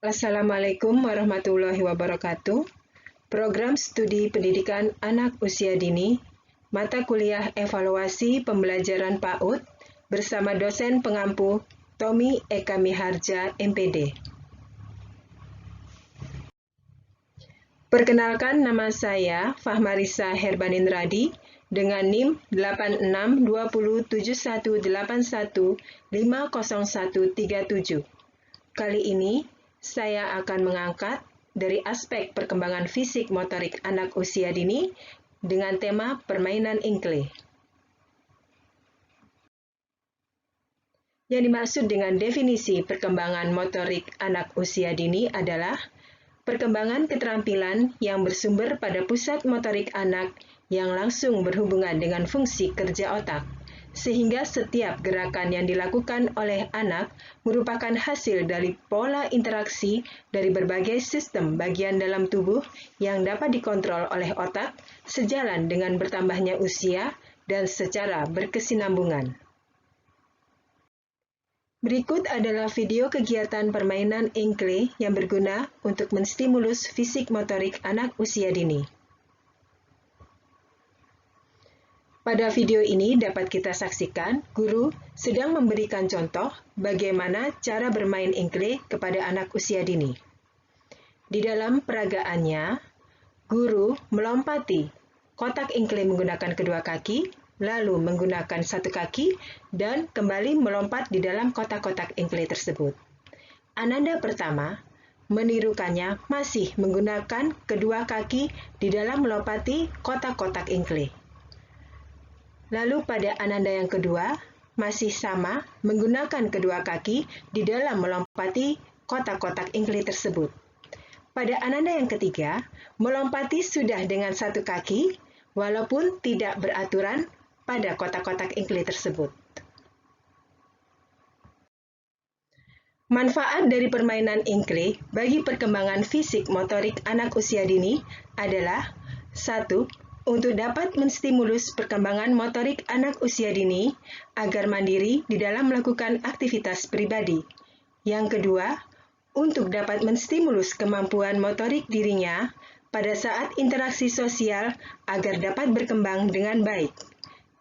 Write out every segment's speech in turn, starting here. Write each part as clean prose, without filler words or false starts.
Assalamualaikum warahmatullahi wabarakatuh. Program Studi Pendidikan Anak Usia Dini, Mata Kuliah Evaluasi Pembelajaran PAUD bersama dosen pengampu Tommy Eka Miharja, MPD. Perkenalkan, nama saya Fahmarisa Herbanindradi dengan NIM 86207181500137. Kali ini saya akan mengangkat dari aspek perkembangan fisik motorik anak usia dini dengan tema permainan ingkle. Yang dimaksud dengan definisi perkembangan motorik anak usia dini adalah perkembangan keterampilan yang bersumber pada pusat motorik anak yang langsung berhubungan dengan fungsi kerja otak, sehingga setiap gerakan yang dilakukan oleh anak merupakan hasil dari pola interaksi dari berbagai sistem bagian dalam tubuh yang dapat dikontrol oleh otak sejalan dengan bertambahnya usia dan secara berkesinambungan. Berikut adalah video kegiatan permainan ingkle yang berguna untuk menstimulus fisik motorik anak usia dini. Pada video ini dapat kita saksikan guru sedang memberikan contoh bagaimana cara bermain ingkle kepada anak usia dini. Di dalam peragaannya, guru melompati kotak ingkle menggunakan kedua kaki, lalu menggunakan satu kaki, dan kembali melompat di dalam kotak-kotak ingkle tersebut. Ananda pertama menirukannya masih menggunakan kedua kaki di dalam melompati kotak-kotak ingkle. Lalu pada ananda yang kedua, masih sama menggunakan kedua kaki di dalam melompati kotak-kotak ingkle tersebut. Pada ananda yang ketiga, melompati sudah dengan satu kaki, walaupun tidak beraturan pada kotak-kotak ingkle tersebut. Manfaat dari permainan ingkle bagi perkembangan fisik motorik anak usia dini adalah 1. Untuk dapat menstimulus perkembangan motorik anak usia dini agar mandiri di dalam melakukan aktivitas pribadi. Yang kedua, untuk dapat menstimulus kemampuan motorik dirinya pada saat interaksi sosial agar dapat berkembang dengan baik.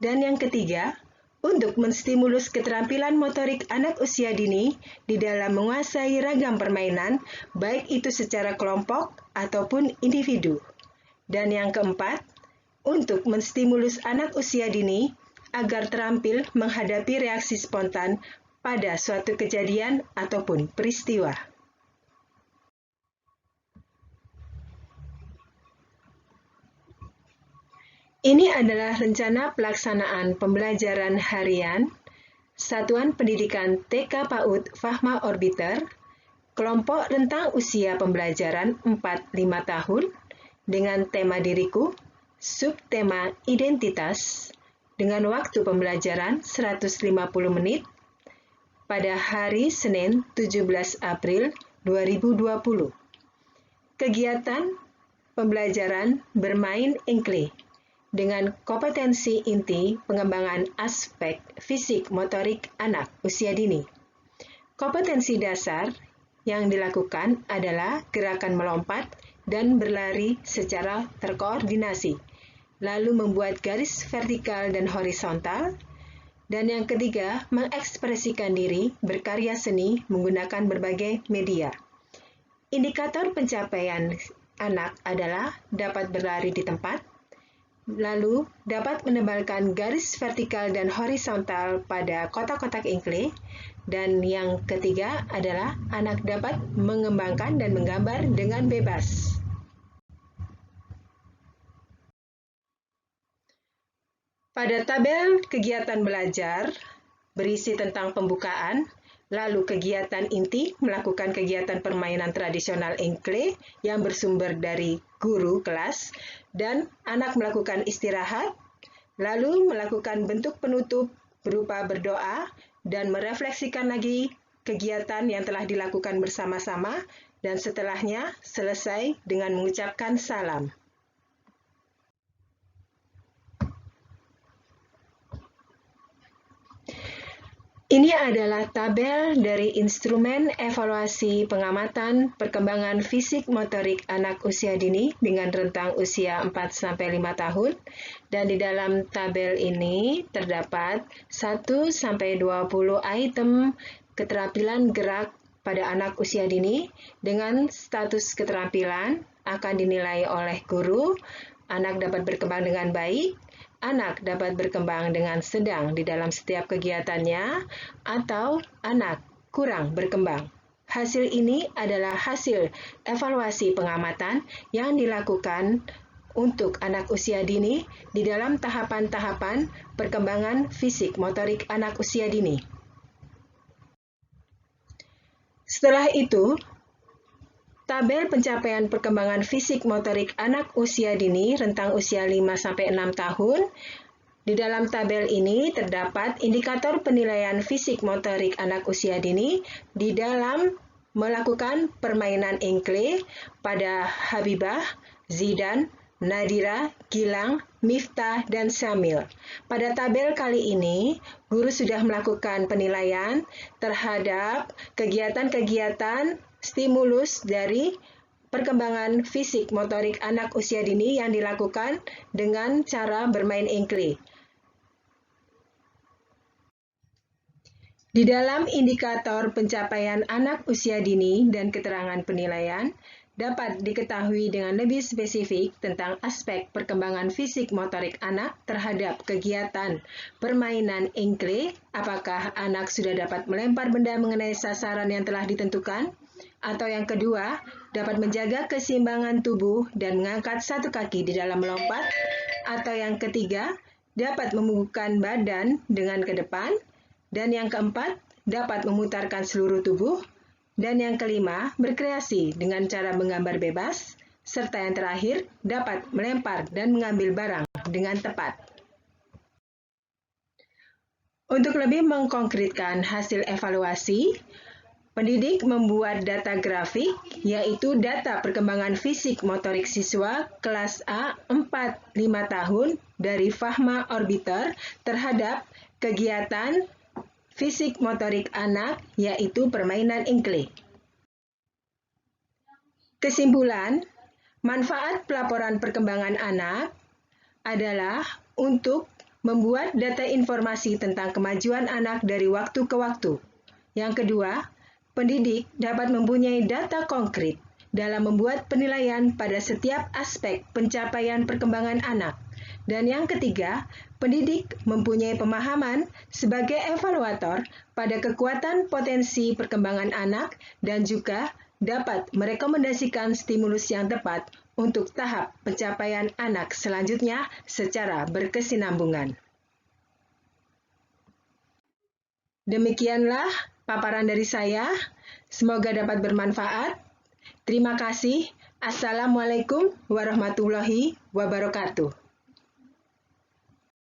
Dan yang ketiga, untuk menstimulus keterampilan motorik anak usia dini di dalam menguasai ragam permainan, baik itu secara kelompok ataupun individu. Dan yang keempat, untuk menstimulus anak usia dini agar terampil menghadapi reaksi spontan pada suatu kejadian ataupun peristiwa. Ini adalah rencana pelaksanaan pembelajaran harian Satuan Pendidikan TK PAUD Fahma Orbiter, kelompok rentang usia pembelajaran 4-5 tahun, dengan tema diriku, subtema identitas, dengan waktu pembelajaran 150 menit, pada hari Senin 17 April 2020. Kegiatan pembelajaran bermain ingkle dengan kompetensi inti pengembangan aspek fisik motorik anak usia dini. Kompetensi dasar yang dilakukan adalah gerakan melompat dan berlari secara terkoordinasi, lalu membuat garis vertikal dan horizontal, dan yang ketiga, mengekspresikan diri berkarya seni menggunakan berbagai media. Indikator pencapaian anak adalah dapat berlari di tempat, lalu dapat menebalkan garis vertikal dan horizontal pada kotak-kotak ingkle, dan yang ketiga adalah anak dapat mengembangkan dan menggambar dengan bebas. Pada tabel kegiatan belajar berisi tentang pembukaan, lalu kegiatan inti melakukan kegiatan permainan tradisional ingkle yang bersumber dari guru kelas, dan anak melakukan istirahat, lalu melakukan bentuk penutup berupa berdoa dan merefleksikan lagi kegiatan yang telah dilakukan bersama-sama, dan setelahnya selesai dengan mengucapkan salam. Ini adalah tabel dari instrumen evaluasi pengamatan perkembangan fisik motorik anak usia dini dengan rentang usia 4-5 tahun. Dan di dalam tabel ini terdapat 1-20 item keterampilan gerak pada anak usia dini dengan status keterampilan akan dinilai oleh guru. Anak dapat berkembang dengan baik, anak dapat berkembang dengan sedang di dalam setiap kegiatannya, atau anak kurang berkembang. Hasil ini adalah hasil evaluasi pengamatan yang dilakukan untuk anak usia dini di dalam tahapan-tahapan perkembangan fisik motorik anak usia dini. Setelah itu, tabel pencapaian perkembangan fisik motorik anak usia dini rentang usia 5-6 tahun. Di dalam tabel ini terdapat indikator penilaian fisik motorik anak usia dini di dalam melakukan permainan engkle pada Habibah, Zidan, Nadira, Gilang, Miftah, dan Syamil. Pada tabel kali ini, guru sudah melakukan penilaian terhadap kegiatan-kegiatan stimulus dari perkembangan fisik motorik anak usia dini yang dilakukan dengan cara bermain engkle. Di dalam indikator pencapaian anak usia dini dan keterangan penilaian, dapat diketahui dengan lebih spesifik tentang aspek perkembangan fisik motorik anak terhadap kegiatan permainan engkle, apakah anak sudah dapat melempar benda mengenai sasaran yang telah ditentukan, atau yang kedua, dapat menjaga keseimbangan tubuh dan mengangkat satu kaki di dalam melompat, atau yang ketiga, dapat membubuhkan badan dengan ke depan, dan yang keempat, dapat memutarkan seluruh tubuh, dan yang kelima, berkreasi dengan cara menggambar bebas, serta yang terakhir, dapat melempar dan mengambil barang dengan tepat. Untuk lebih mengkonkretkan hasil evaluasi, pendidik membuat data grafik, yaitu data perkembangan fisik motorik siswa kelas A 4-5 tahun dari Fahma Orbiter terhadap kegiatan fisik motorik anak, yaitu permainan engkle. Kesimpulan, manfaat pelaporan perkembangan anak adalah untuk membuat data informasi tentang kemajuan anak dari waktu ke waktu. Yang kedua, pendidik dapat mempunyai data konkret dalam membuat penilaian pada setiap aspek pencapaian perkembangan anak. Dan yang ketiga, pendidik mempunyai pemahaman sebagai evaluator pada kekuatan potensi perkembangan anak dan juga dapat merekomendasikan stimulus yang tepat untuk tahap pencapaian anak selanjutnya secara berkesinambungan. Demikianlah paparan dari saya, semoga dapat bermanfaat. Terima kasih. Assalamualaikum warahmatullahi wabarakatuh.